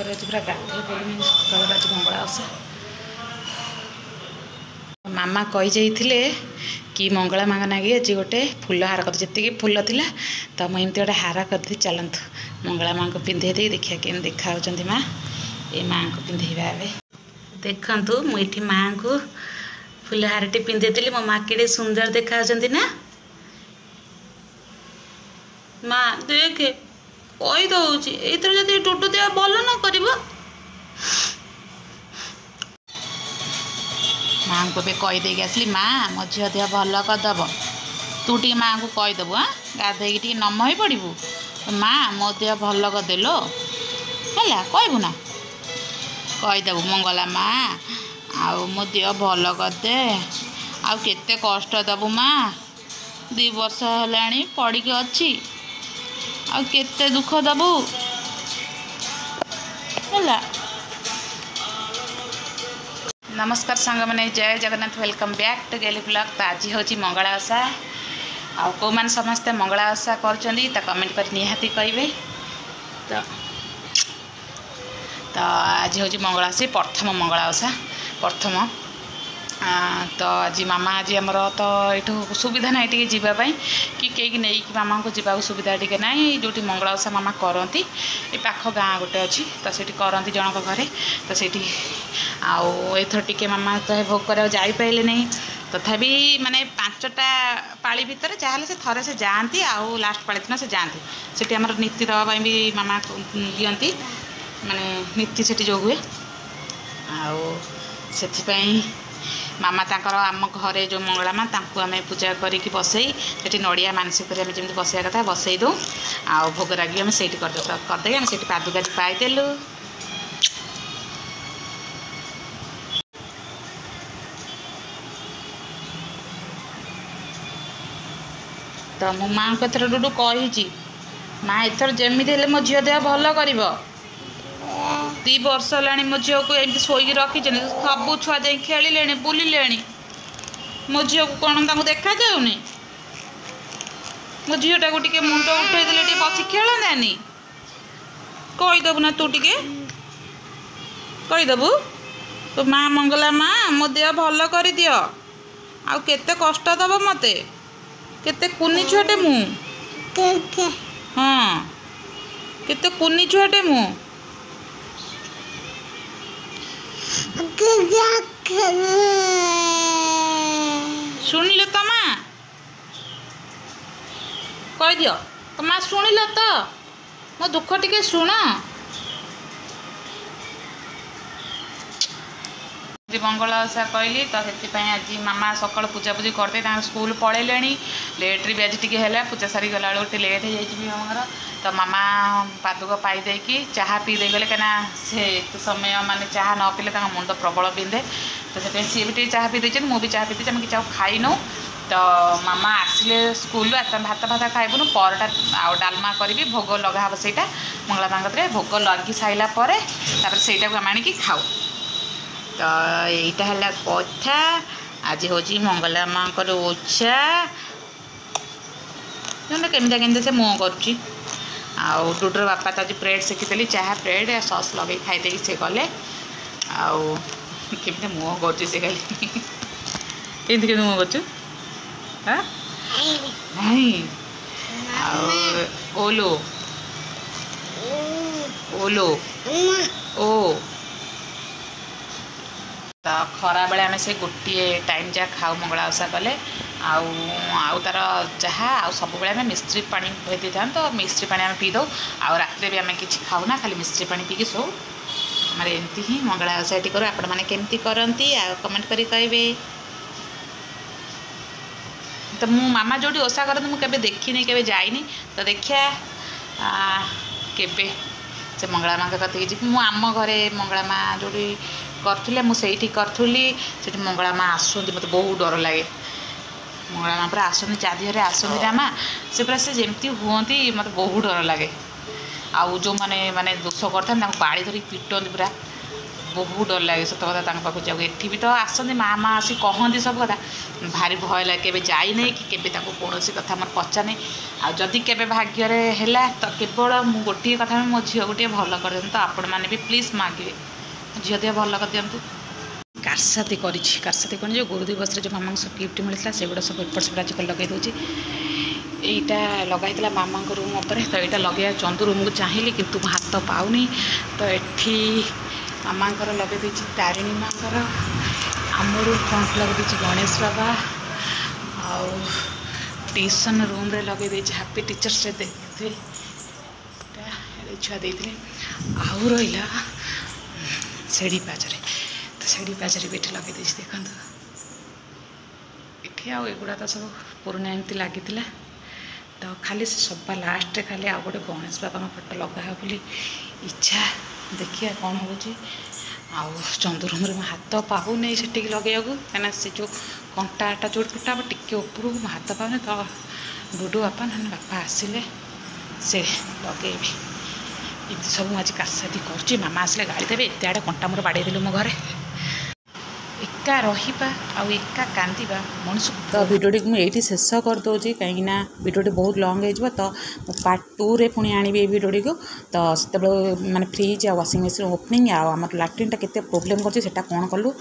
रोज पूरा गाधे पड़े सकाल आज मंगला ओषा मामा कही जाइए कि मंगला माँ नागी आज गोटे फुल हार कर जी फुल थी तो मुझे गोटे हार कर चलतु मंगला माँ को पिंधे दे देखिए केम देखा माँ ये माँ को पिंधेवा देखु मुझे माँ को फुल हारटी पिंधे मो माँ के सुंदर देखा ना माँ देखे कही दौची एथर जब टुटु देह भल न कर माँ को भी कहीदे आसली माँ मो झील देह भल करदेव तू टी माँ को कहीदेबू हाँ गाधे टे नम हो पड़ू माँ मो देह भल करदेलो है कहबू ना कहीदेबू मंगला माँ आउ मो देह भल करदे आउ केते कष्ट देबू माँ 2 वर्ष है पड़ी अच्छी आ केते दुख दबू है। नमस्कार सांग मैंने जय जगन्नाथ वेलकम बैक टू गेली ब्लॉग। तो आज हूँ मंगला ओषा आ कौ मैंने समस्ते मंगला ओषा कर कमेंट कर निहाती कहे तो आज हूँ मंगला ओषा प्रथम मंगला ओषा प्रथम तो आज मामा आज आमर तो ये सुविधा ना टे जावाई कि कई नहीं मामा को जावाक सुविधा टे ना जो मंगला ओषा मामा करती ये पाख गाँ गोटे अच्छी तो सीटी करती जनक घरे तो सीटी आउर टे मामा तो भोग कर जापारे नहीं तथापि माने 5टा पाली भितर जहाँ से थरे से जाती आउ लास्ट पाली दिन से जाती सीटी आमर नीति दवाई भी मामा दियंती माने नीति से जो हुए आउ मामा तांकर आम घरे जो मंगला माँ तांको आम पूजा करिकी बसई से नड़िया मानसिक जमी बसैया कथा बसई दो आउ भोग रागी आम से करदे आम से पादुका पाईदेलु तो मो माँ को एथर डुडू कही माँ एथर जमी मो झील देह भल कर 2 वर्ष है मो झील को एमती शोक रखी सब छुआ जा खेलिले बुलिले मो झील को कौन देखा जाऊनी मो झीलटा को टे मुंड उठे बस खेलनी कहीदेबू ना तू टे कहीदेबू तो माँ मंगला माँ मो देह भल कर दियो आउ केते कष्ट दब मते केते कुनी छुआटे मु हाँ केते कुनी छुआटे मु शुणिल तो माँ कह दियो तो माँ शुणिल तो मो दुख टिके शुण मंगला ओषा कहली तो से आज मामा सकाल पूजा पूजी करते स्कूल पलैले लेट्रे भी आज टे पूजा सारी गला बेलू लेट हो जाए तो मामा पादुक पाईदे चाह पीदे गले कहीं से समय माने चाह न पीले मुंड प्रबल बिंधे तो सी भी चाह पीदे मुझे चाह पीदे आम कि खाईनु तो मामा आसिले स्कूल भात भात खाइबुन परटा आउ डालमा करी भोग लगा हे से मंगला माँ भोग लगी सारापर से आम आणिकी खाऊ तो यहीटा है कथा आज हूँ मंगला माँ ओषा केमी से मुँह कर डुडर बापा तो आज ब्रेड सेकिदेली चाह ब्रेड सस लगे खाईदे से गले आमती मुँह कर कमी मुँह कर ओलो ओलो ओ तो खरा बेले आम से गोटे टाइम जहाँ खाऊ मंगला ओषा कले आउ तार जहाँ आउ सब आम मिस्त्री पानी भेदी था तो मिस्त्री पानी आम पी दो आ रात भी आम कि खाऊ ना खाली मिस्त्री पानी पीकी सो आम एमती ही मंगला ओषा करूँ आपण मैंने केमती करती कमेंट करी कहे तो मो मामा जो ओषा करती मुझे देखनी के जाइनी तो देखिया केबे से मंगला माँ कति जी मु आम घरे मंगला माँ जो करूँ मुझे करी से मंगला माँ आसती मत बहुत डर लगे मंगला माँ पूरा आसती चादीहरे आसती ना माँ से पूरा से जमती हमें मत बहुत डर लगे आउ जो मैंने माने दोष करते बाड़ी धरिक पिटती पूरा बहुत डर लगे सत कथा पाखु जाऊ एठी भी तो आसती माँ आसी कहती सब कथा भारी भय लगे के जाई नहीं कि कौन कथा मोर पचा नहीं आदि के भाग्य है तो केवल मु गोटे कथा मो झील गोटे भल कर दिखाँ तो आपण मैंने भी प्लीज मागे झील दिया भल कर दिखाँ कारसाती कारसाती कौन जो गुरु दिवस जो मामा सब गिफ्ट मिलता से गुड़ा सब एपट सेपट आज लगे दूसरी यहीटा लगाई मामा रूम उपर तो यहाँ लगे चंदू रूम को चाहिए किंतु हाथ पाऊनी तो एठी मामा लगे तारिणी माँ आमर फ्रंट लगे गणेश बाबा आउ ट्यूशन रूम रे लगे हैप्पी टीचर्स रे देखते छुआ देते आउ रहा सेड़ी पाचरे तो सेड़ी पाचरे भी ये लगे देखु ये आगुड़ा तो सब पुराना एमती लगी तो खाली सबा लास्ट खाली आउ गोटे गणेश बाबा फोटो लगा बोली इच्छा देखिए कौन हो चंदुरूम में हाथ पाऊनी से लगे कहीं से जो कंटाटा जो फुटा टिके उपरू हाथ पाऊनी तो डुडू बापा ना बापा आसिले से लगे ये सब आज कारसादी कर मामा आसिले गाड़ी देवे एत आड़े कंटा मोर बाड़े देलु मो घरे एका रहा आउ एका कांदा मनुष्य तो भिडियोटी मुझे शेष करदे कहीं भिडियोटी बहुत लंग हो तो पार्ट 2 रे पुणी आनी भिडियोटी को तो से माने फ्रिज आ वाशिंग मशीन ओपनिंग आम लैट्रिन टा केते प्रोब्लेम कर कौन कलु।